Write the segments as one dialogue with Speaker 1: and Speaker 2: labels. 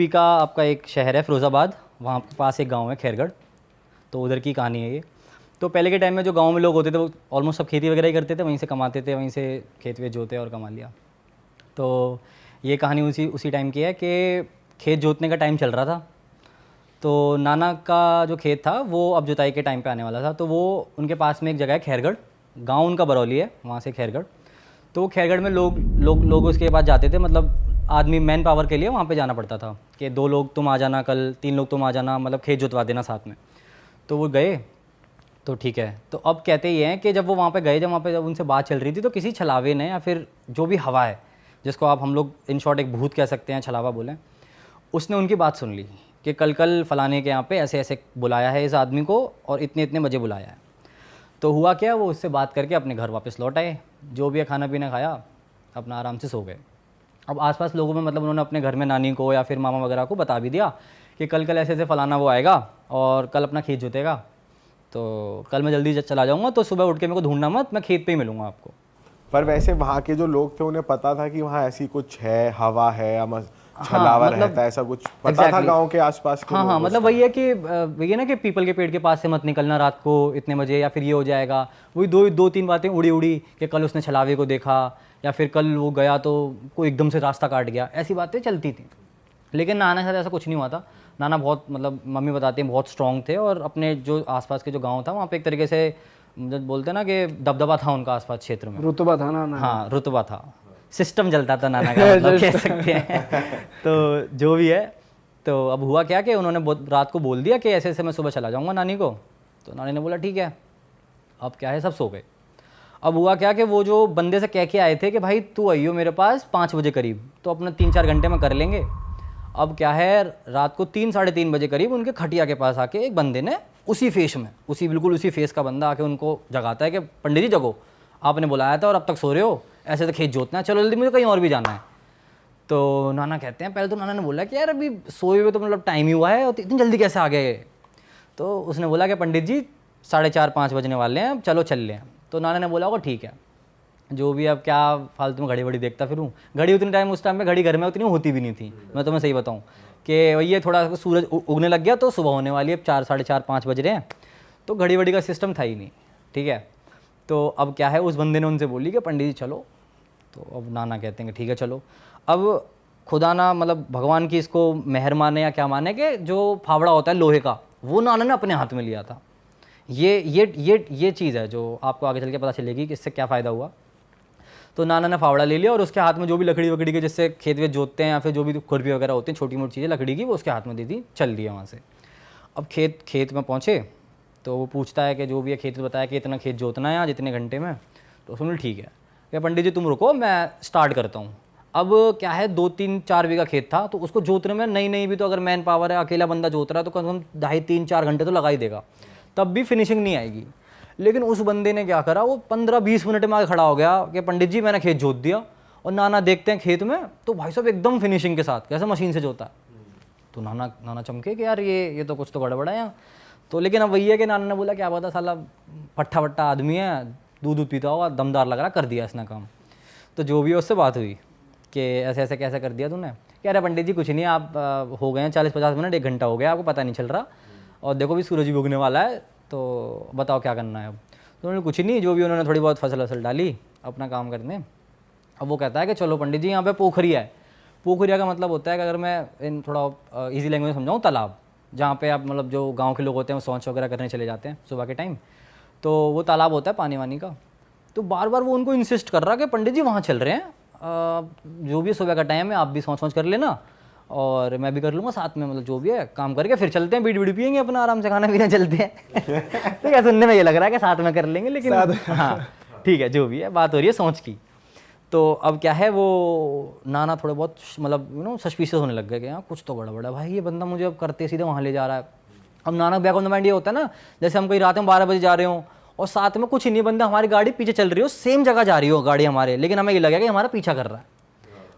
Speaker 1: UP का आपका एक शहर है फिरोज़ाबाद, वहाँ के पास एक गांव है खैरगढ़, तो उधर की कहानी है ये। तो पहले के टाइम में जो गांव में लोग होते थे वो ऑलमोस्ट सब खेती वगैरह ही करते थे, वहीं से कमाते थे, वहीं से खेत वेत जोते और कमा लिया। तो ये कहानी उसी टाइम की है कि खेत जोतने का टाइम चल रहा था, तो नाना का जो खेत था वो अब जुताई के टाइम पे आने वाला था। तो वो उनके पास में एक जगह है खैरगढ़, गांव उनका बरौली है, वहाँ से खैरगढ़। तो खैरगढ़ में लोग उसके पास जाते थे, मतलब आदमी मैन पावर के लिए वहाँ पे जाना पड़ता था कि 2 लोग तुम आ जाना, कल 3 लोग तुम आ जाना, मतलब खेत जोतवा देना साथ में। तो वो गए, तो ठीक है। तो अब कहते ये हैं कि जब वो वहाँ पे गए, जब उनसे बात चल रही थी, तो किसी छलावे ने या फिर जो भी हवा है, जिसको आप हम लोग इन शॉर्ट एक भूत कह सकते हैं, छलावा बोलें, उसने उनकी बात सुन ली कि कल फलाने के यहाँ पे ऐसे ऐसे बुलाया है इस आदमी को और इतने इतने बजे बुलाया है। तो हुआ क्या, वो उससे बात करके अपने घर वापस लौट आए, जो भी खाना पीना खाया, अपना आराम से सो गए। अब आसपास लोगों में मतलब उन्होंने अपने घर में नानी को या फिर मामा वगैरह को बता भी दिया कि कल ऐसे ऐसे फलाना वो आएगा और कल अपना खेत जोतेगा, तो कल मैं जल्दी चला जाऊँगा, तो सुबह उठ के मेरे को ढूंढना मत, मैं खेत पे ही मिलूँगा आपको।
Speaker 2: पर वैसे वहाँ के जो लोग थे उन्हें पता था कि वहाँ ऐसी कुछ है, हवा है या छलावा रहता है, ऐसा कुछ पता था गांव के आसपास के
Speaker 1: हाँ, मतलब वही है कि वही है ना कि पीपल के पेड़ के पास से मत निकलना रात को इतने बजे, या फिर ये हो जाएगा। वही दो तीन बातें उड़ी कि कल उसने छलावे को देखा, या फिर कल वो गया तो कोई एकदम से रास्ता काट गया, ऐसी बातें चलती थी। लेकिन नाना के साथ ऐसा कुछ नहीं हुआ था। नाना बहुत, मतलब मम्मी बताती हैं, बहुत स्ट्रॉन्ग थे और अपने जो आसपास के जो गाँव था वहाँ पे एक तरीके से जब बोलते हैं ना कि दबदबा था उनका आसपास क्षेत्र में,
Speaker 3: रुतबा था ना।
Speaker 1: हाँ, रुतबा था, सिस्टम चलता था नाना का, मतलब कह सकते हैं। तो जो भी है, तो अब हुआ क्या कि उन्होंने रात को बोल दिया कि ऐसे ऐसे मैं सुबह चला जाऊँगा नानी को। तो नानी ने बोला ठीक है। अब क्या है, सब सो गए। अब हुआ क्या कि वो जो बंदे से कह के आए थे कि भाई तू आइयो मेरे पास 5 बजे करीब, तो अपना 3-4 घंटे में कर लेंगे। अब क्या है, रात को 3-3:30 बजे करीब उनके खटिया के पास आके एक बंदे ने उसी फेस में, बिल्कुल उसी फेस का बंदा आके उनको जगाता है कि पंडित जी जगो, आपने बुलाया था और अब तक सो रहे हो, ऐसे तो खेत जोतना है, चलो जल्दी, मुझे कहीं और भी जाना है। तो नाना कहते हैं, पहले तो नाना ने बोला कि यार अभी सोए हुए तो मतलब टाइम ही हुआ है और इतनी जल्दी कैसे आ गए। तो उसने बोला कि पंडित जी 4:30-5 बजने वाले हैं, अब चलो चल लें। तो नाना ने बोला होगा ठीक है, जो भी, अब क्या फालतू में घड़ी बड़ी देखता फिरूँ। घड़ी उतने टाइम, उस टाइम में घड़ी घर में उतनी होती भी नहीं थी, मैं तुम्हें सही बताऊँ कि ये थोड़ा सूरज उगने लग गया तो सुबह होने वाली है, 4-4:30-5 बज रहे हैं, तो घड़ी वड़ी का सिस्टम था ही नहीं, ठीक है। तो अब क्या है, उस बंदे ने उनसे बोली कि पंडित जी चलो। तो अब नाना कहते हैं कि ठीक है चलो। अब खुदा ना, मतलब भगवान की इसको मेहर माने या क्या माने कि जो फावड़ा होता है लोहे का, वो नाना ने अपने हाथ में लिया था। ये चीज़ है जो आपको आगे चल के पता चलेगी कि इससे क्या फ़ायदा हुआ। तो नाना ने फावड़ा ले लिया और उसके हाथ में जो भी लकड़ी वकड़ी के, जिससे खेत वेत जोतते हैं या फिर जो भी खुरपी वगैरह होती हैं, छोटी मोटी चीज़ें लकड़ी की, वो उसके हाथ में दे दी, चल दिया वहाँ से। अब खेत में पहुँचे तो वो पूछता है कि जो भी है खेत बताया कि इतना खेत जोतना है आज इतने घंटे में। तो सुन ठीक है कि पंडित जी तुम रुको, मैं स्टार्ट करता हूँ। अब क्या है, 2-3-4 बीघा खेत था, तो उसको जोतने में नहीं भी तो अगर मैन पावर है, अकेला बंदा जोत रहा है, तो कम से कम 2.5-3-4 घंटे तो लगा ही देगा, तब भी फिनिशिंग नहीं आएगी। लेकिन उस बंदे ने क्या करा, वो 15-20 मिनट में आके खड़ा हो गया कि पंडित जी मैंने खेत जोत दिया। और नाना देखते हैं खेत में, तो भाई साहब एकदम फिनिशिंग के साथ, कैसे मशीन से जोता है। तो नाना चमके कि यार ये तो कुछ तो गड़बड़ है यहाँ। तो लेकिन अब वही है कि नाना ने बोला क्या पता साला पट्टा वट्टा आदमी है, दूध पीता होगा, दमदार लग रहा, कर दिया इसने काम। तो जो भी उससे बात हुई कि ऐसे ऐसे कैसे कर दिया तूने, कह रहे पंडित जी कुछ नहीं, आप हो गए हैं 40-50 मिनट, 1 घंटा हो गया, आपको पता नहीं चल रहा, और देखो भी सूरज भी उगने वाला है, तो बताओ क्या करना है अब। तो उन्होंने कुछ नहीं, जो भी उन्होंने थोड़ी बहुत फसल डाली अपना काम करने। अब वो कहता है कि चलो पंडित जी यहाँ पे पोखरिया है। पोखरिया का मतलब होता है कि अगर मैं इन थोड़ा इजी लैंग्वेज में समझाऊँ, तालाब, जहाँ पे आप मतलब जो गांव के लोग होते हैं वो शौच वगैरह करने चले जाते हैं सुबह के टाइम, तो वो तालाब होता है पानी वानी का। तो बार बार वो उनको इंसिस्ट कर रहा कि पंडित जी वहाँ चल रहे हैं, जो भी सुबह का टाइम है आप भी सोच कर लेना और मैं भी कर लूँगा साथ में, मतलब जो भी है काम करके फिर चलते हैं, बीड़ी बीड़ी पियेंगे अपना, आराम से खाना पीना चलते हैं। तो क्या सुनने में ये लग रहा है कि साथ में कर लेंगे, लेकिन हाँ ठीक है, जो भी है बात हो रही है सोच की। तो अब क्या है, वो नाना थोड़े बहुत मतलब सस्पिशियस होने लग गए कि हाँ कुछ तो गड़बड़ है भाई, ये बंदा मुझे अब करते सीधे वहाँ ले जा रहा है। अब नाना बैक ऑन द माइंड ये होता है ना, जैसे हम कहीं रात में 12 बजे जा रहे हो और साथ में कुछ ही नहीं, बंदा हमारी गाड़ी पीछे चल रही हो, सेम जगह जा रही हो गाड़ी हमारे, लेकिन हमें ये लगा कि हमारा पीछा कर रहा है,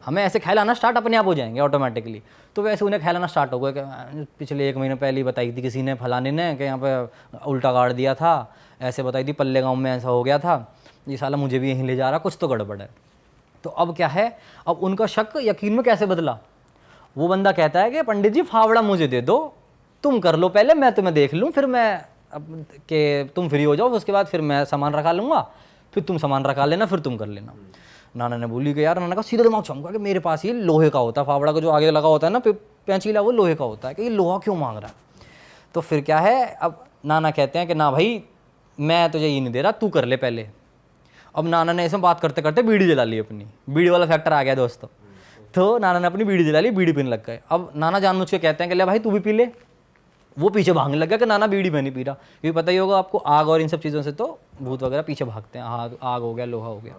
Speaker 1: हमें ऐसे ख्याल आना स्टार्ट अपने आप हो जाएंगे ऑटोमेटिकली। तो वैसे उन्हें ख्याल आना स्टार्ट हो गया कि पिछले 1 महीने पहले ही बताई थी किसी ने, फलाने ने, कि यहाँ पे उल्टा गाड़ दिया था, ऐसे बताई थी पल्ले गाँव में ऐसा हो गया था, ये साला मुझे भी यहीं ले जा रहा, कुछ तो गड़बड़ है। तो अब क्या है, अब उनका शक यकीन में कैसे बदला, वो बंदा कहता है कि पंडित जी फावड़ा मुझे दे दो, तुम कर लो पहले, मैं तुम्हें देख लूँ, फिर मैं अब कि तुम फ्री हो जाओ, उसके बाद फिर मैं सामान रखा लूँगा, फिर तुम सामान रखा लेना, फिर तुम कर लेना। नाना ने बोली कि यार, नाना का सीधा दिमाग चमका कि मेरे पास ये लोहे का होता है, फावड़ा का जो आगे लगा होता है ना पेंचीला, वो लोहे का होता है, कि ये लोहा क्यों मांग रहा है। तो फिर क्या है, अब नाना कहते हैं कि ना भाई मैं तुझे ये नहीं दे रहा, तू कर ले पहले। अब नाना ने ऐसे बात करते करते बीड़ी जला ली अपनी, बीड़ी वाला फैक्टर आ गया दोस्तों। तो नाना ने अपनी बीड़ी जला ली, बीड़ी पीने लग गए। अब नाना जानबूझ के कहते हैं कि ले भाई तू भी पी ले। वो पीछे भागने लग गया कि नाना बीड़ी मैं नहीं पी रहा, क्योंकि पता ही होगा आपको आग और इन सब चीज़ों से तो भूत वगैरह पीछे भागते हैं, आग हो गया, लोहा हो गया।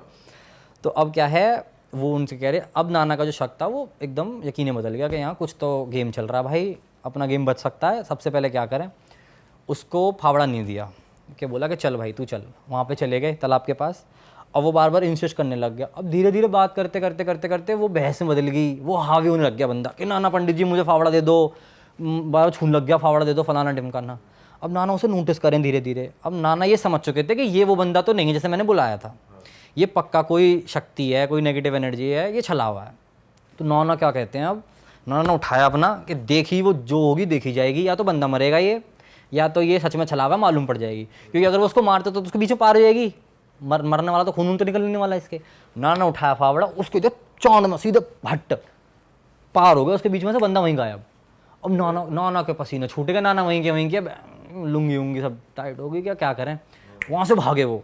Speaker 1: तो अब क्या है, वो उनसे कह रहे, अब नाना का जो शक था वो एकदम यकीन बदल गया कि यहाँ कुछ तो गेम चल रहा है भाई, अपना गेम बच सकता है। सबसे पहले क्या करें, उसको फावड़ा नहीं दिया, कि बोला कि चल भाई तू चल। वहाँ पे चले गए तालाब के पास। अब वो बार बार इंसिस्ट करने लग गया। अब धीरे धीरे बात करते करते करते करते वो बहस में बदल गई, वो हावी होने लग गया बंदा कि नाना पंडित जी मुझे फावड़ा दे दो, बार छून लग गया, फावड़ा दे दो, फलाना ढिमकाना। अब नाना उसे नोटिस करें धीरे धीरे। अब नाना ये समझ चुके थे कि ये वो बंदा तो नहीं है जैसे मैंने बुलाया था, ये पक्का कोई शक्ति है, कोई नेगेटिव एनर्जी है, ये छला हुआ है। तो नाना क्या कहते हैं, अब नाना ने उठाया अपना कि देखी वो जो होगी देखी जाएगी, या तो बंदा मरेगा ये, या तो ये सच में छला हुआ मालूम पड़ जाएगी, क्योंकि अगर वो उसको मारते तो उसके पीछे पार हो जाएगी, मरने वाला तो खून तो निकलने वाला इसके। नाना उठाया फावड़ा, उसके जो चांद में सीधे भट्ट पार हो गया उसके बीच में से, बंदा वहीं गायब। अब नाना के पसीने छूटे गए, नाना वहीं के लुंगी उंगी सब टाइट हो गई, क्या करें। वहाँ से भागे वो।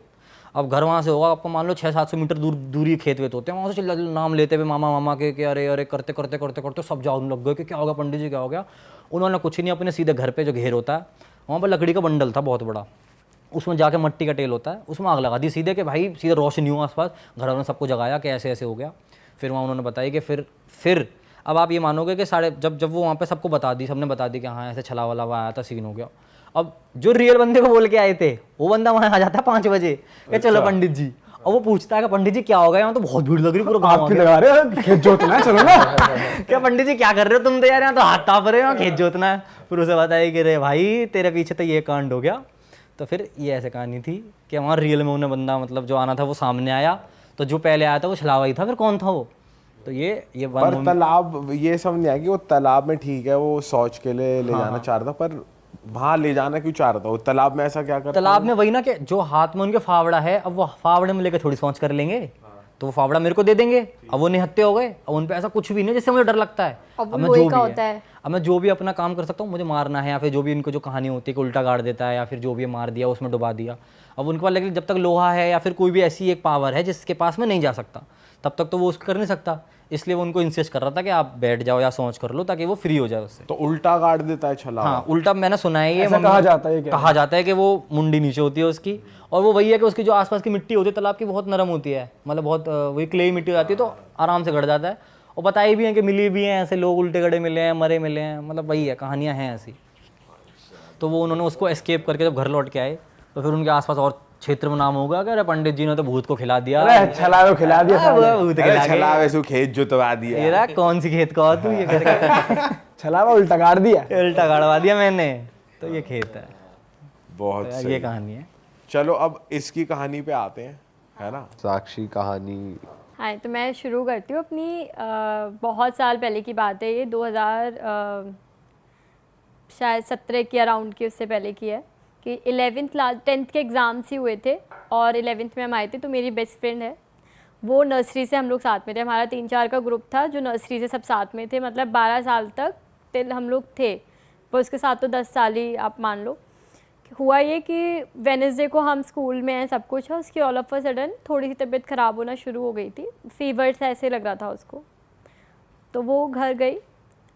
Speaker 1: अब घर वहाँ से होगा आपको मान लो 600-700 मीटर दूरी खेत वेत होते हैं, वहाँ से चिल्ला नाम लेते हुए मामा मामा के अरे अरे करते करते करते करते सब जाओ लग गए कि क्या होगा पंडित जी क्या हो गया। उन्होंने कुछ ही नहीं, अपने सीधे घर पे जो घेर होता है वहाँ पर लकड़ी का बंडल था बहुत बड़ा, उसमें जाके मट्टी का तेल होता है, उसमें आग लगा दी सीधे, कि भाई सीधे रोशनी हो आसपास। घर वालों ने सबको जगाया कि ऐसे ऐसे हो गया। फिर वहाँ उन्होंने बताया कि फिर अब आप ये मानोगे कि जब वो वहाँ पे सबको बता दी, सबने बता दी कि हाँ ऐसे छला वाला आया था, सीन हो गया। अब जो रियल बंदे को बोल के आए थे वो बंदा वहाँ आ जाता है 5 बजे कि चलो पंडित जी, और वो पूछता है कि पंडित जी क्या हो गया, यहाँ तो बहुत भीड़ लग रही, पूरा गाँव
Speaker 2: लगा रहे हो, खेत जोतना है, चलो ना।
Speaker 1: क्या पंडित जी क्या कर रहे हो तुम, तो यार यहाँ तो हाथ ताप रहे हो, खेत जोतना है। फिर उसे बताया कि रे भाई तेरे पीछे तो ये कांड हो गया। तो फिर ये ऐसे कहानी थी कि वहाँ रियल में उन्हें बंदा मतलब जो आना था वो सामने आया, तो जो पहले आया था वो छलावा ही था, फिर कौन था वो। तो ये
Speaker 2: पर तालाब, ये समझ नहीं आया कि वो तालाब में ठीक है वो शौच के लिए ले जाना चाह रहा था, पर वहाँ ले जाना क्यों चाह रहा था वो तालाब में, ऐसा क्या करता?
Speaker 1: तालाब में वही ना कि जो हाथ में उनके फावड़ा है, अब वो फावड़े में लेकर थोड़ी सोच कर लेंगे, तो वो फावड़ा मेरे को दे देंगे। अब वो निहत्ते हो गए, अब उन पे ऐसा कुछ भी नहीं जिससे मुझे डर लगता है। अब मैं जो भी अपना काम कर सकता हूँ, मुझे मारना है, या फिर जो भी इनको जो कहानी होती है कि उल्टा गाड़ देता है, या फिर जो भी मार दिया उसमें डुबा दिया। अब उनके पास लेकिन जब तक लोहा है या फिर कोई भी ऐसी एक पावर है जिसके पास में नहीं जा सकता, तब तक तो वो उसको कर नहीं सकता। इसलिए वो उनको इंसिस्ट कर रहा था कि आप बैठ जाओ या सोच कर लो ताकि वो फ्री हो जाए उससे।
Speaker 2: तो उल्टा गाड़ देता है छला?
Speaker 1: हाँ उल्टा, मैंने सुना है ये
Speaker 3: कहा
Speaker 1: जाता है कि वो मुंडी नीचे होती है उसकी, और वो वही है कि उसकी जो आसपास की मिट्टी होती है तालाब की बहुत नरम होती है, मतलब बहुत वही क्ले मिट्टी हो जाती है, तो आराम से गड़ जाता है। और बताई भी है कि मिली भी हैं ऐसे लोग, उल्टे गड़े मिले हैं, मरे मिले हैं, मतलब वही है, कहानियाँ हैं ऐसी। तो वो उन्होंने उसको एस्केप करके जब घर लौट के आए तो फिर उनके आसपास और क्षेत्र में नाम होगा कि अरे पंडित जी ने तो भूत को खिला दिया,
Speaker 3: छलावे खिला दिया,
Speaker 1: भूत खिला
Speaker 2: छलावे से खेत जोतवा दिया।
Speaker 1: ये रहा कौन सी खेत का हो तू, ये करके
Speaker 3: छलावा उल्टा गाड़ दिया,
Speaker 1: उल्टा गाड़वा दिया मैंने, तो ये खेत है।
Speaker 2: बहुत
Speaker 1: तो
Speaker 2: सही।
Speaker 1: ये कहानी है। चलो
Speaker 2: अब इसकी कहानी पे आते हैं, है ना, साक्षी कहानी।
Speaker 4: हाँ, तो मैं शुरू करती हूँ अपनी। बहुत साल पहले की बात है ये, 2000 शायद 17 के अराउंड की, उससे पहले की है कि 11th क्लास 10th के एग्ज़ाम्स ही हुए थे और 11th में हम आए थे। तो मेरी बेस्ट फ्रेंड है, वो नर्सरी से हम लोग साथ में थे, हमारा 3-4 का ग्रुप था जो नर्सरी से सब साथ में थे, मतलब 12 साल तक टिल हम लोग थे, पर उसके साथ तो 10 साल ही आप मान लो। हुआ ये कि वेडनेसडे को हम स्कूल में हैं, सब कुछ है, उसकी ऑल ऑफ अ सडन थोड़ी सी तबीयत ख़राब होना शुरू हो गई थी, फीवर से ऐसे लग रहा था उसको, तो वो घर गई।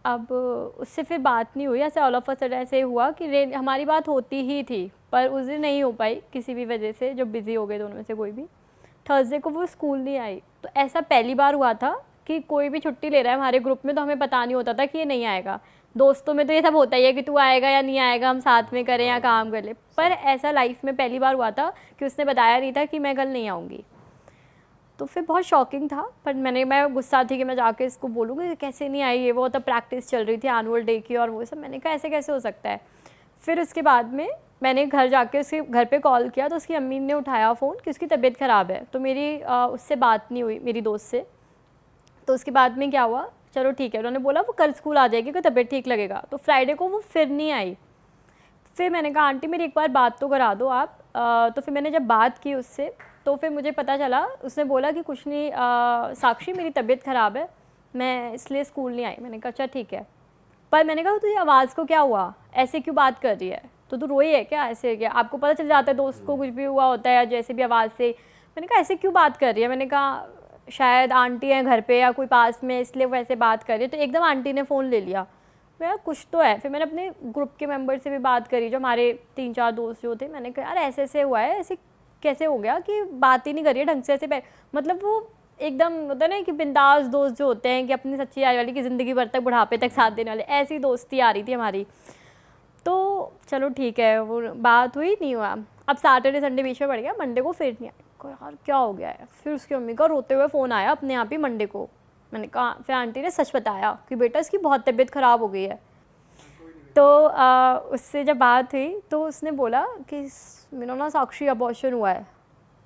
Speaker 4: अब उससे फिर बात नहीं हुई, ऐसे ऑल ऑफ अ सडन ऐसे हुआ कि हमारी बात होती ही थी पर उस दिन नहीं हो पाई किसी भी वजह से, जो बिज़ी हो गए दोनों में से कोई भी। थर्सडे को वो स्कूल नहीं आई, तो ऐसा पहली बार हुआ था कि कोई भी छुट्टी ले रहा है हमारे ग्रुप में तो हमें पता नहीं होता था कि ये नहीं आएगा। दोस्तों में तो ये सब होता ही है कि तू आएगा या नहीं आएगा, हम साथ में करें या काम कर ले, पर ऐसा लाइफ में पहली बार हुआ था कि उसने बताया नहीं था कि मैं कल नहीं आऊँगी। तो फिर बहुत शॉकिंग था, पर मैं गुस्सा थी कि मैं जाके इसको बोलूँगी कैसे नहीं आई, ये वो तब प्रैक्टिस चल रही थी एनुअल डे की और वो सब। मैंने कहा ऐसे कैसे हो सकता है। फिर उसके बाद में मैंने घर जाके उसके घर पे कॉल किया तो उसकी अम्मी ने उठाया फ़ोन कि उसकी तबीयत ख़राब है, तो मेरी उससे बात नहीं हुई मेरी दोस्त से। तो उसके बाद में क्या हुआ, चलो ठीक है। उन्होंने बोला वो कल स्कूल आ जाएगी, कोई तबीयत ठीक लगेगा। तो फ्राइडे को वो फिर नहीं आई। फिर मैंने कहा आंटी मेरी एक बार बात तो करा दो आप। तो फिर मैंने जब बात की उससे तो फिर मुझे पता चला, उसने बोला कि कुछ नहीं साक्षी मेरी तबीयत ख़राब है, मैं इसलिए स्कूल नहीं आई। मैंने कहा अच्छा ठीक है। पर मैंने कहा तुझे आवाज़ को क्या हुआ, ऐसे क्यों बात कर रही है, तो तू रोई है क्या, ऐसे क्या, आपको पता चल जाता है दोस्त को कुछ भी हुआ होता है या जैसे भी आवाज़ से। मैंने कहा ऐसे क्यों बात कर रही है। मैंने कहा शायद आंटी हैं घर पे या कोई पास में, इसलिए वो ऐसे बात कर रही है। तो एकदम आंटी ने फ़ोन ले लिया। मैं कुछ तो है। फिर मैंने अपने ग्रुप के मेंबर से भी बात करी, जो हमारे 3-4 दोस्त जो थे। मैंने कहा यार ऐसे ऐसे हुआ है, ऐसे कैसे हो गया कि बात ही नहीं करी है ढंग से, ऐसे मतलब वो एकदम होता है ना कि बिंदास दोस्त जो होते हैं कि अपनी सच्ची यारी वाली की ज़िंदगी भर तक बुढ़ापे तक साथ देने वाले, ऐसी दोस्ती आ रही थी हमारी। तो चलो ठीक है, वो बात हुई, नहीं हुआ। अब सैटरडे संडे बीच में पड़ गया, मंडे को फिर नहीं आया। यार क्या हो गया है। फिर उसकी मम्मी का रोते हुए फ़ोन आया अपने आप ही मंडे को। मैंने कहा, फिर आंटी ने सच बताया कि बेटा इसकी बहुत तबीयत ख़राब हो गई है। तो उससे जब बात हुई तो उसने बोला कि मेरा ना साक्षी अबॉर्शन हुआ है।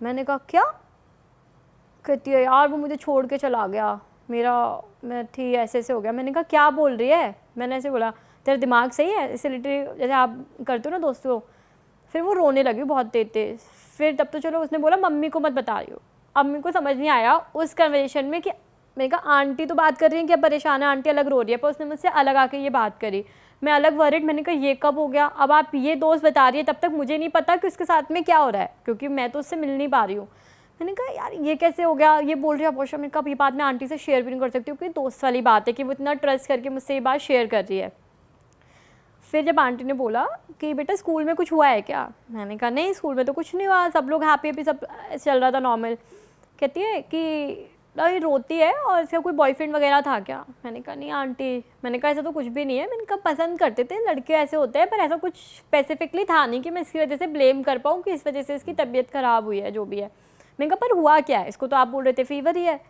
Speaker 4: मैंने कहा क्या। कहती है यार वो मुझे छोड़ के चला गया, मैं थी ऐसे ऐसे हो गया। मैंने कहा क्या बोल रही है। मैंने ऐसे बोला तेरा दिमाग सही है, ऐसे लिटरली जैसे आप करते हो ना दोस्तों। फिर वो रोने लगी बहुत तेज। फिर तब तो चलो उसने बोला मम्मी को मत बता रही हो। अम्मी को समझ नहीं आया उस कन्वर्सेशन में कि मैंने कहा आंटी तो बात कर रही है कि अब परेशान है, आंटी अलग रो रही है, पर उसने मुझसे अलग आके ये बात करी। मैं अलग वरिड। मैंने कहा ये कब हो गया। अब आप ये दोस्त बता रही है, तब तक मुझे नहीं पता कि उसके साथ में क्या हो रहा है, क्योंकि मैं तो उससे मिल नहीं पा रही हूँ। मैंने कहा यार ये कैसे हो गया, ये बोल रही है अबॉर्शन। मैंने कहा ये बात मैं आंटी से शेयर भी नहीं कर सकती, क्योंकि दोस्त वाली बात है कि वो इतना ट्रस्ट करके मुझसे ये बात शेयर कर रही है। फिर जब आंटी ने बोला कि बेटा स्कूल में कुछ हुआ है क्या। मैंने कहा नहीं स्कूल में तो कुछ नहीं हुआ, सब लोग हैप्पी हैप्पी सब चल रहा था नॉर्मल। कहती है कि अरे रोती है और इसका कोई बॉयफ्रेंड वगैरह था क्या। मैंने कहा नहीं आंटी। मैंने कहा ऐसा तो कुछ भी नहीं है। मैंने कहा पसंद करते थे लड़के ऐसे होते हैं, पर ऐसा कुछ स्पेसिफिकली था नहीं कि मैं इसकी वजह से ब्लेम कर पाऊँ कि इस वजह से इसकी तबीयत ख़राब हुई है, जो भी है। मैंने कहा पर हुआ क्या है, इसको तो आप बोल रहे थे फीवर ही है।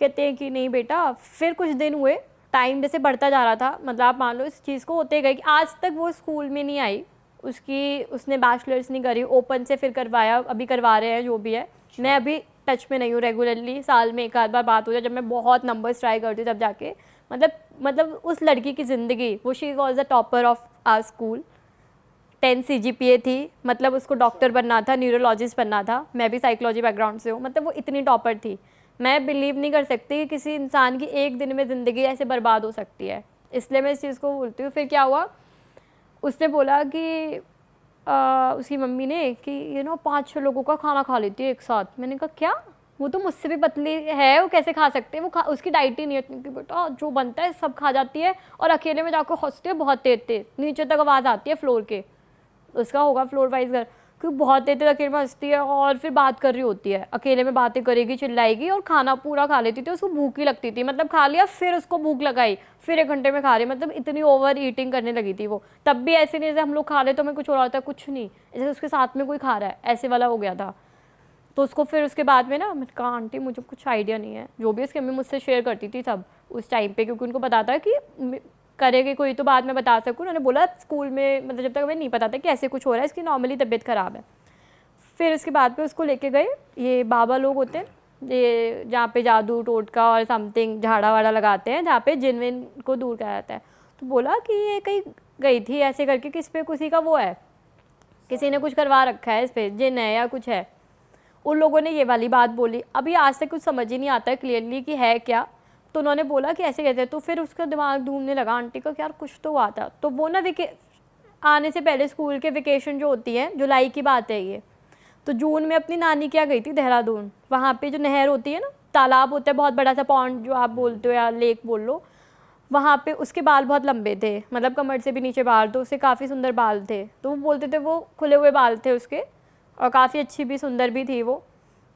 Speaker 4: कहते हैं कि नहीं बेटा। फिर कुछ दिन हुए, टाइम जैसे बढ़ता जा रहा था, मतलब आप मान लो इस चीज़ को होते गए कि आज तक वो स्कूल में नहीं आई। उसने बैचलर्स नहीं करी, ओपन से फिर करवाया, अभी करवा रहे हैं जो भी है। मैं अभी टच में नहीं हूँ रेगुलरली, साल में एक आध बार बात हो जाए, जब मैं बहुत नंबर्स ट्राई करती हूँ तब जाके। मतलब उस लड़की की ज़िंदगी, वो she was the topper of our school. 10 CGPA थी, मतलब उसको डॉक्टर बनना था, न्यूरोलॉजिस्ट बनना था। मैं भी साइकोलॉजी बैकग्राउंड से हूँ, मतलब वो इतनी टॉपर थी। मैं बिलीव नहीं कर सकती कि किसी इंसान की एक दिन में ज़िंदगी ऐसे बर्बाद हो सकती है, इसलिए मैं इस चीज़ को बोलती हूँ। फिर क्या हुआ, उसने बोला कि उसकी मम्मी ने कि 5-6 लोगों का खाना खा लेती है एक साथ। मैंने कहा क्या, वो तो मुझसे भी पतली है, वो कैसे खा सकते हैं, उसकी डाइट ही नहीं है इतनी कि बेटा जो बनता है सब खा जाती है, और अकेले में जाकर हंसती है बहुत तेज तेज, नीचे तक आवाज़ आती है फ्लोर के। उसका होगा फ्लोर वाइज घर, क्योंकि बहुत देर तक अकेले में हंसती है और फिर बात कर रही होती है, अकेले में बातें करेगी, चिल्लाएगी, और खाना पूरा खा लेती थी। उसको भूख ही लगती थी, मतलब खा लिया फिर उसको भूख लगाई, फिर 1 घंटे में खा रही, मतलब इतनी ओवर ईटिंग करने लगी थी वो। तब भी ऐसे नहीं जैसे हम लोग खा ले तो मैं कुछ हो रहा था, कुछ नहीं, जैसे उसके साथ में कोई खा रहा है ऐसे वाला हो गया था। तो उसको फिर उसके बाद में ना मैंने कहा आंटी मुझे कुछ आइडिया नहीं है, जो भी उसकी मम्मी मुझसे शेयर करती थी सब उस टाइम पे, क्योंकि उनको पता था कि करेगी कोई तो बाद में बता सकूँ। उन्होंने बोला स्कूल में, मतलब जब तक हमें नहीं पता था कि ऐसे कुछ हो रहा है, इसकी नॉर्मली तबीयत ख़राब है। फिर उसके बाद पे उसको लेके गए, ये बाबा लोग होते हैं, ये जहाँ पे जादू टोटका और समथिंग झाड़ा वाड़ा लगाते हैं, जहाँ पे जिन विन को दूर करा जाता है। तो बोला कि ये कहीं गई थी ऐसे करके, किस पे किसी का वो है, किसी ने कुछ करवा रखा है, इस पर जिन है या कुछ है। उन लोगों ने ये वाली बात बोली। अभी आज से कुछ समझ ही नहीं आता है क्लियरली कि है क्या। तो उन्होंने बोला कि ऐसे कहते हैं। तो फिर उसका दिमाग ढूंढने लगा आंटी का कि यार कुछ तो हुआ था। तो वो ना आने से पहले स्कूल के वेकेशन जो होती है, जुलाई की बात है ये, तो जून में अपनी नानी क्या गई थी देहरादून। वहाँ पे जो नहर होती है ना, तालाब होता है बहुत बड़ा सा, पॉन्ड जो आप बोलते हो या लेक बोल लो, वहाँ पे उसके बाल बहुत लंबे थे, मतलब कमर से भी नीचे बाल, तो उसके काफ़ी सुंदर बाल थे। तो वो बोलते थे वो खुले हुए बाल थे उसके, और काफ़ी अच्छी भी सुंदर भी थी वो।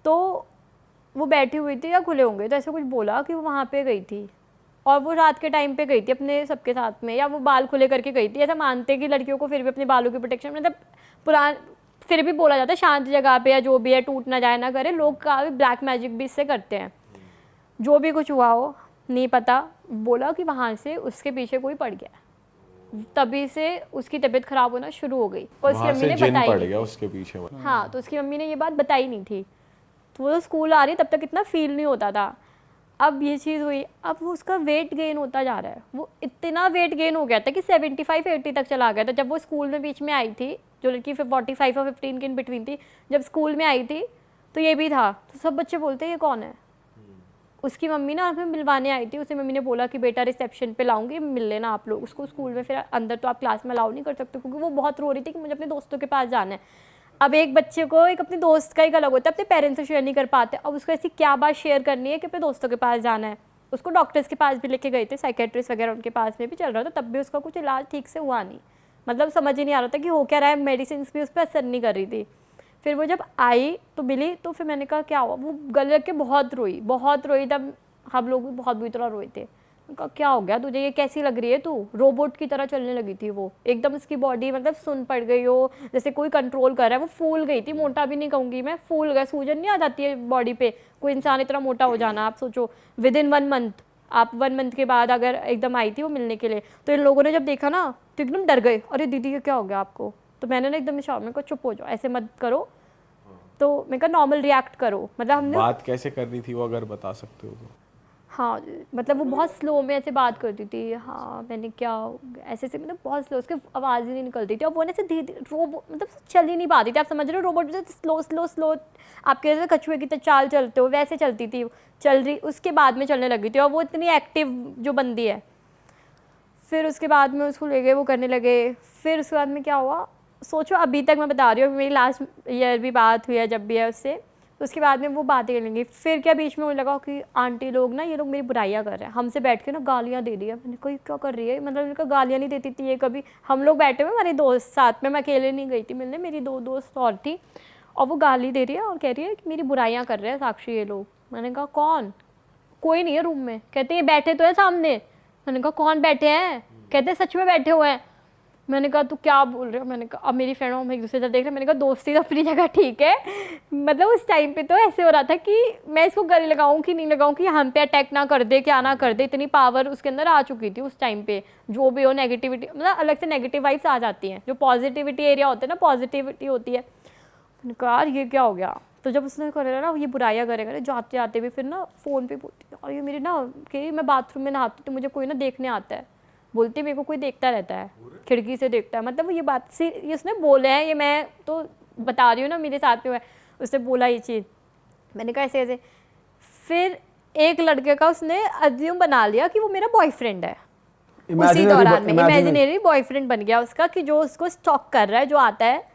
Speaker 4: तो वो बैठी हुई थी या खुले होंगे, तो ऐसे कुछ बोला कि वो वहाँ पे गई थी, और वो रात के टाइम पे गई थी अपने सबके साथ में, या वो बाल खुले करके गई थी। ऐसा मानते हैं कि लड़कियों को फिर भी अपने बालों की प्रोटेक्शन, मतलब फिर भी बोला जाता है शांत जगह पे या जो भी है, टूट ना जाए ना करे। लोग काफ़ी ब्लैक मैजिक भी इससे करते हैं। जो भी कुछ हुआ हो नहीं पता, बोला कि वहाँ से उसके पीछे कोई पड़ गया, तभी से उसकी तबीयत खराब होना शुरू हो गई। और उसकी मम्मी ने बताई
Speaker 2: पड़ गया उसके पीछे।
Speaker 4: हाँ, तो उसकी मम्मी ने ये बात बताई नहीं थी। तो वो स्कूल आ रही तब तक इतना फील नहीं होता था। अब ये चीज़ हुई, अब वो उसका वेट गेन होता जा रहा है। वो इतना वेट गेन हो गया था कि 75-80 तक चला गया था। जब वो स्कूल में बीच में आई थी, जो लड़की 45 और 15 के इन बिटवीन थी, जब स्कूल में आई थी तो ये भी था। तो सब बच्चे बोलते हैं ये कौन है। उसकी मम्मी ना हमें मिलवाने आई थी, उसे मम्मी ने बोला कि बेटा रिसेप्शन पे लाऊंगी, मिल लेना आप लोग उसको स्कूल में। फिर अंदर तो आप क्लास में अलाउ नहीं कर सकते क्योंकि वो बहुत रो रही थी कि मुझे अपने दोस्तों के पास जाना है। अब एक बच्चे को एक अपने दोस्त का एक अलग होता है, अपने पेरेंट्स से शेयर नहीं कर पाते। अब उसको ऐसी क्या बात शेयर करनी है कि अपने दोस्तों के पास जाना है। उसको डॉक्टर्स के पास भी लेके गए थे, साइकेट्रिस्ट वगैरह उनके पास में भी चल रहा था, तब भी उसका कुछ इलाज ठीक से हुआ नहीं। मतलब समझ ही नहीं आ रहा था कि हो क्या रहा है, मेडिसिन भी उस पर असर नहीं कर रही थी। फिर वो जब आई तो मिली, तो फिर मैंने कहा क्या हुआ। वो गले लग के बहुत रोई। तब हम लोग भी बहुत बुरी तरह रोए थे। उनका क्या हो गया तुझे, ये कैसी लग रही है तू, रोबोट की तरह चलने लगी थी वो एकदम। उसकी बॉडी मतलब सुन पड़ गई हो, जैसे कोई कंट्रोल कर रहा है। वो फूल गई थी, मोटा भी नहीं कहूँगी मैं, फूल गया। सूजन नहीं आ जाती है बॉडी पे, कोई इंसान इतना मोटा हो जाना। आप सोचो विदिन 1 मंथ, आप 1 मंथ के बाद अगर एकदम आई थी वो मिलने के लिए, तो इन लोगों ने जब देखा ना तो एकदम डर गए, अरे दीदी ये क्या हो गया आपको। तो मैंने ना एकदम शॉर्ट में कहा चुप हो जाओ, ऐसे मत करो। तो मैं कहा नॉर्मल रिएक्ट करो। मतलब हमने
Speaker 2: बात कैसे करनी थी वो अगर बता सकते हो तो।
Speaker 4: हाँ, मतलब वो बहुत स्लो में ऐसे बात करती थी। हाँ मैंने क्या ऐसे मतलब बहुत स्लो, उसकी आवाज़ ही नहीं निकलती थी। और वो ना ऐसे धीरे रोबोट मतलब चल ही नहीं पाती थी। आप समझ रहे हो, रोबोट जैसे स्लो आपके जैसे कछुए की तरह चाल चलते हो वैसे चलती थी। चल रही, उसके बाद में चलने लगी थी। और वो इतनी एक्टिव जो बंदी है। फिर उसके बाद में उसको ले गए, वो करने लगे। फिर उसके बाद में क्या हुआ सोचो, अभी तक मैं बता रही हूँ, मेरी लास्ट ईयर भी बात हुई है जब भी है उससे। तो उसके बाद में वो बातें कर लेंगी। फिर क्या बीच में मुझे लगा कि आंटी लोग ना, ये लोग मेरी बुराइयाँ कर रहे हैं, हमसे बैठ के ना गालियाँ दे रही है। मैंने कहा क्या कर रही है, मतलब उनका गालियाँ नहीं देती थी ये कभी। हम लोग बैठे हुए, हमारे दोस्त साथ में, मैं अकेले नहीं गई थी मिलने, मेरी 2 दोस्त और थी। और वो गाली दे रही है और कह रही है कि मेरी बुराइयाँ कर रहे हैं साक्षी ये लोग। मैंने कहा कौन, कोई नहीं है रूम में। कहते हैं बैठे तो है सामने। मैंने कहा कौन बैठे हैं, कहते हैं सच में बैठे हुए हैं। मैंने कहा तू क्या बोल रहे हो। मैंने कहा अब मेरी फ्रेंड हम एक दूसरे से देख रहे। मैंने कहा दोस्ती तो अपनी जगह ठीक है, मतलब उस टाइम पे तो ऐसे हो रहा था कि मैं इसको गले लगाऊं कि नहीं लगाऊं, कि हम पे अटैक ना कर दे, क्या ना कर दे। इतनी पावर उसके अंदर आ चुकी थी उस टाइम पे। जो भी हो नेगेटिविटी, मतलब अलग से नेगेटिव वाइब्स आ जाती हैं। जो पॉजिटिविटी एरिया होता है ना, पॉजिटिविटी होती है। मैंने कहा यार ये क्या हो गया। तो जब उसने करेगा ना ये बुराइयाँ करेगा, जाते जाते भी फिर ना फ़ोन पे बोलती और ये मेरी ना कि मैं बाथरूम में नहाती तो मुझे कोई ना देखने आता है, बोलती मेरे को कोई देखता रहता है, खिड़की से देखता है। मतलब ये बात सी ये उसने बोले हैं, ये मैं तो बता रही हूँ ना, मेरे साथ में हुआ है। उसने बोला ये चीज़। मैंने कहा ऐसे ऐसे। फिर एक लड़के का उसने अज्यूम बना लिया कि वो मेरा बॉयफ्रेंड है। उसी दौरान में इमेजिनरी बॉयफ्रेंड बन गया उसका, कि जो उसको स्टॉक कर रहा है, जो आता है।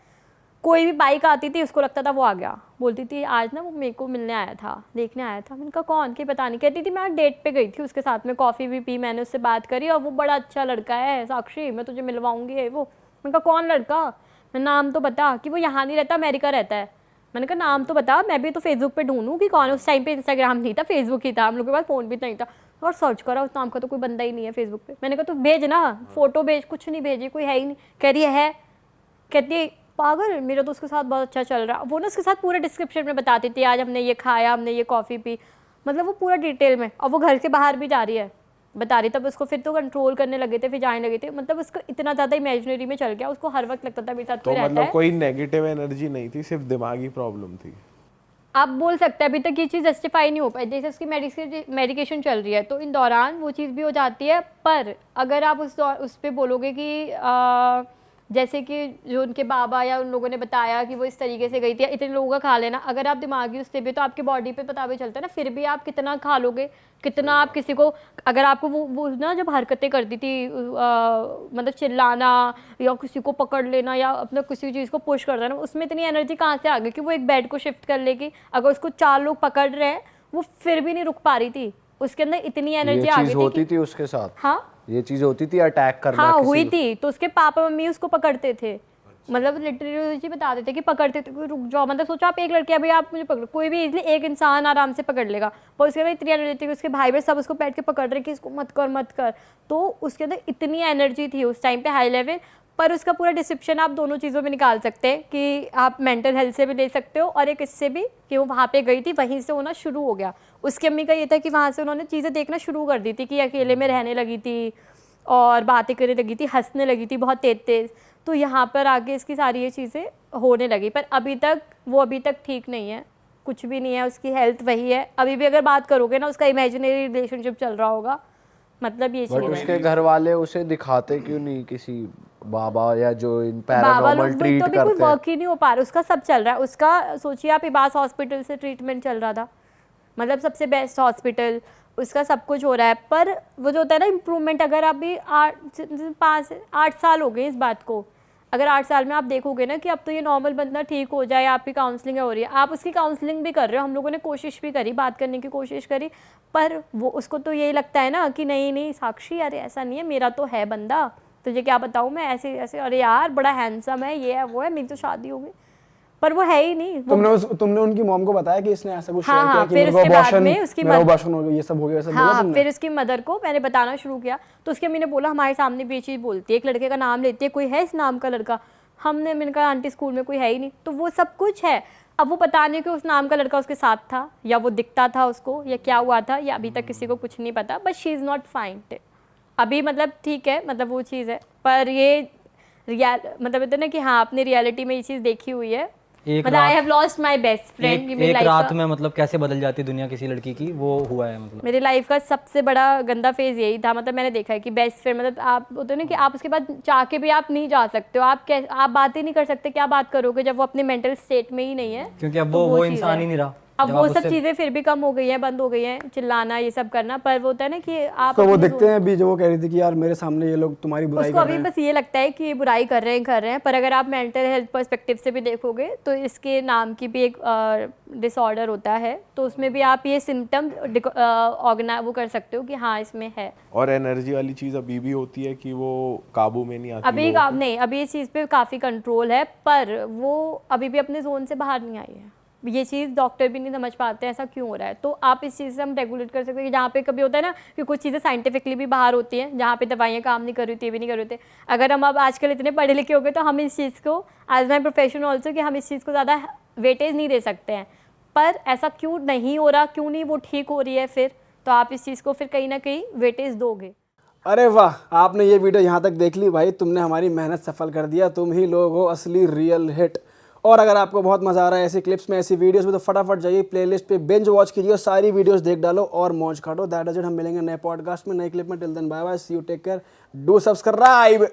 Speaker 4: कोई भी बाइक आती थी उसको लगता था वो आ गया। बोलती थी आज ना वो मेरे को मिलने आया था, देखने आया था। मैंने कहा कौन, कि पता नहीं। कहती थी मैं डेट पे गई थी उसके साथ में, कॉफ़ी भी पी, मैंने उससे बात करी और वो बड़ा अच्छा लड़का है साक्षी, मैं तुझे मिलवाऊंगी वो। मैंने कहा कौन लड़का, मैं नाम तो बता। कि वो यहाँ नहीं रहता, अमेरिका रहता है। मैंने कहा नाम तो बता, मैं भी तो फेसबुक पे ढूंढूँ कि कौन। उस टाइम पे इंस्टाग्राम नहीं था, फेसबुक ही था, हम लोग के पास फ़ोन भी नहीं था। और सर्च करा, उस नाम का तो कोई बंदा ही नहीं है फेसबुक पे। मैंने कहा तो भेज ना फ़ोटो भेज, कुछ नहीं भेजी, कोई है ही नहीं। कह रही है। कहती है पागल, मेरा तो उसके साथ बहुत अच्छा चल रहा। वो ना उसके साथ पूरे डिस्क्रिप्शन में बताती थी, आज हमने ये खाया, हमने ये कॉफ़ी पी, मतलब वो पूरा डिटेल में। और वो घर के बाहर भी जा रही है, बता रही। तब उसको फिर तो कंट्रोल करने लगे थे, फिर जाने लगे थे। मतलब उसको इतना ज़्यादा इमेजिनरी में चल गया, उसको हर वक्त लगता था मेरे साथ कोई रहता है।
Speaker 2: मतलब कोई नेगेटिव एनर्जी नहीं थी, सिर्फ दिमागी प्रॉब्लम थी।
Speaker 4: आप बोल सकते हैं अभी तक ये चीज़ जस्टिफाई नहीं हो पाई। जैसे उसकी मेडिकेशन चल रही है तो इन दौरान वो चीज़ भी हो जाती है। पर अगर आप उस पर बोलोगे कि जैसे कि जो उनके बाबा या उन लोगों ने बताया कि वो इस तरीके से गई थी, इतने लोगों का खा लेना, अगर आप दिमागी उससे भी तो आपकी बॉडी पे पता भी चलता है ना। फिर भी आप कितना खा लोगे, कितना आप किसी को, अगर आपको वो ना जब हरकतें करती थी मतलब चिल्लाना या किसी को पकड़ लेना या अपना किसी चीज़ को पुश कर देना, उसमें इतनी एनर्जी कहाँ से आ गई कि वो एक बेड को शिफ्ट कर लेगी। अगर उसको 4 लोग पकड़ रहे हैं वो फिर भी नहीं रुक पा रही थी, उसके अंदर इतनी एनर्जी आ गई थी।
Speaker 3: होती थी उसके साथ।
Speaker 4: हाँ
Speaker 3: ये चीज होती थी, अटैक करना।
Speaker 4: हाँ हुई थी। तो उसके पापा मम्मी उसको पकड़ते थे, मतलब लिटरली बता देते कि पकड़ते थे, कोई रुक जाओ। मतलब सोचो आप एक लड़के, अभी आप मुझे पकड़ो, कोई भी इजली एक इंसान आराम से पकड़ लेगा, पर उसके अंदर इतनी एनर्जी थी, उसके भाई बहन सब उसको बैठ के पकड़ रहे कि इसको मत कर मत कर। तो उसके अंदर इतनी एनर्जी थी उस टाइम पे हाई लेवल। पर उसका पूरा डिस्क्रिप्शन आप दोनों चीज़ों में निकाल सकते हैं, कि आप मेंटल हेल्थ से भी ले सकते हो और एक इससे भी कि वो वहाँ पे गई थी, वहीं से होना शुरू हो गया। उसकी अम्मी का ये था कि वहाँ से उन्होंने चीज़ें देखना शुरू कर दी थी, कि अकेले में रहने लगी थी और बातें करने लगी थी, हंसने लगी थी बहुत तेज तेज। तो यहाँ पर आके इसकी सारी ये चीज़ें होने लगी। पर अभी तक ठीक नहीं है, कुछ भी नहीं है, उसकी हेल्थ वही है। अभी भी अगर बात करोगे ना, उसका इमेजिनरी रिलेशनशिप चल रहा होगा, मतलब ये
Speaker 3: बट
Speaker 4: चीज़ है।
Speaker 3: उसके घर वाले उसे दिखाते क्यों नहीं किसी बाबा या जो इन
Speaker 4: बाबा लोग
Speaker 3: पैरानॉर्मल
Speaker 4: भी
Speaker 3: ट्रीट
Speaker 4: तो अभी कोई
Speaker 3: करते हैं?
Speaker 4: वर्क ही नहीं हो पा रहा, उसका सब चल रहा है। उसका सोचिए आप, इबास हॉस्पिटल से ट्रीटमेंट चल रहा था, मतलब सबसे बेस्ट हॉस्पिटल, उसका सब कुछ हो रहा है। पर वो जो होता है ना इम्प्रूवमेंट, अगर आप भी 8 साल हो गए इस बात को, अगर 8 साल में आप देखोगे ना कि अब तो ये नॉर्मल बंदा ठीक हो जाए, आपकी काउंसलिंग हो रही है, आप उसकी काउंसलिंग भी कर रहे हो, हम लोगों ने कोशिश भी करी, बात करने की कोशिश करी, पर वो उसको तो यही लगता है ना कि नहीं नहीं साक्षी, अरे ऐसा नहीं है, मेरा तो है बंदा, तुझे क्या बताऊँ मैं, ऐसे ऐसे, अरे यार बड़ा हैंडसम है, ये है वो है, मेरी तो शादी हो गई, पर वो है ही नहीं वो।
Speaker 5: तुमने उनकी मॉम को बताया कि इसने ऐसा कुछ
Speaker 4: हाँ,
Speaker 5: शेयर किया
Speaker 4: हाँ,
Speaker 5: कि
Speaker 4: फिर
Speaker 5: मेरे को
Speaker 4: उसके बाद
Speaker 5: abortion-
Speaker 4: में उसकी
Speaker 5: मेरा
Speaker 4: मद-
Speaker 5: abortion हो गया, ये सब हो गया, सब बोला
Speaker 4: हाँ,
Speaker 5: तुमने?
Speaker 4: फिर उसकी मदर को मैंने बताना शुरू किया, तो उसके अम्मी ने बोला हमारे सामने भी ये चीज़ बोलती है, एक लड़के का नाम लेती है, कोई है इस नाम का लड़का? मैंने कहा आंटी स्कूल में कोई है ही नहीं, तो वो सब कुछ है। अब वो पता नहीं कि उस नाम का लड़का उसके साथ था, या वो दिखता था उसको, या क्या हुआ था, या अभी तक किसी को कुछ नहीं पता, but she is not fine अभी, मतलब ठीक है, मतलब वो चीज़ है, पर ये मतलब कहते हैं ना कि हाँ, आपने रियलिटी में ये चीज़ देखी हुई है,
Speaker 1: एक
Speaker 4: मतलब I have lost my best friend.
Speaker 1: एक रात में मतलब कैसे बदल जाती दुनिया किसी लड़की की, वो हुआ है मतलब।
Speaker 4: मेरी लाइफ का सबसे बड़ा गंदा फेज यही था, मतलब मैंने देखा है कि बेस्ट फ्रेंड, मतलब आप होते हो ना कि आप उसके बाद चाह के भी आप नहीं जा सकते हो, आप बात ही नहीं कर सकते, क्या बात करोगे जब वो अपने मेंटल स्टेट में ही नहीं है,
Speaker 1: क्योंकि अब
Speaker 4: तो
Speaker 1: वो
Speaker 4: चीज़
Speaker 1: इंसान
Speaker 4: है।
Speaker 1: ही नहीं रहा।
Speaker 4: अब
Speaker 1: जब
Speaker 4: वो
Speaker 1: आप
Speaker 4: सब
Speaker 1: उससे-
Speaker 4: चीज़ें फिर भी कम हो गई हैं, बंद हो गई हैं, चिल्लाना ये सब करना, पर वो होता है ना कि आप
Speaker 5: तो वो
Speaker 4: अपनी
Speaker 5: दिखते हैं अभी, जो वो कह रही थी कि यार मेरे सामने ये लोग तुम्हारी बुराई
Speaker 4: उसको
Speaker 5: कर
Speaker 4: अभी
Speaker 5: रहे हैं।
Speaker 4: बस ये लगता है कि ये बुराई कर रहे हैं, पर अगर आप मेंटल हेल्थ पर्सपेक्टिव से भी देखोगे तो इसके नाम की भी एक डिसऑर्डर होता है, तो उसमें भी आप ये सिम्टम वो कर सकते हो कि हाँ इसमें है।
Speaker 2: और एनर्जी वाली चीज अभी भी होती है कि वो काबू में नहीं आती
Speaker 4: अभी
Speaker 2: लोगों को?
Speaker 4: नहीं, अभी इस चीज़ पे काफ़ी कंट्रोल है, पर वो अभी भी अपने जोन से बाहर नहीं आई है। ये चीज़ डॉक्टर भी नहीं समझ पाते ऐसा क्यों हो रहा है, तो आप इस चीज़ से हम रेगुलेट कर सकते हैं कि जहाँ पे कभी होता है ना कि कुछ चीज़ें साइंटिफिकली भी बाहर होती हैं, जहाँ पे दवाइयाँ काम नहीं कर रही थी, भी नहीं कर रहे थे। अगर हम अब आजकल इतने पढ़े लिखे हो गए तो हम इस चीज़ को, एज माई प्रोफेशन ऑल्सो, कि हम इस चीज़ को ज़्यादा वेटेज नहीं दे सकते हैं, पर ऐसा क्यों नहीं हो रहा, क्यों नहीं वो ठीक हो रही है, फिर तो आप इस चीज़ को फिर कहीं ना कहीं वेटेज दोगे।
Speaker 5: अरे वाह, आपने ये वीडियो यहाँ तक देख ली भाई, तुमने हमारी मेहनत सफल कर दिया, तुम ही लोग हो असली रियल हिट। और अगर आपको बहुत मज़ा आ रहा है ऐसी क्लिप्स में, ऐसी वीडियोस में, तो फटाफट जाइए प्लेलिस्ट पे बिंज वॉच कीजिए और सारी वीडियोस देख डालो और मौज काटो। दैट इज इट, हम मिलेंगे नए पॉडकास्ट में, नए क्लिप में। Till then bye bye, see you, take care, do subscribe.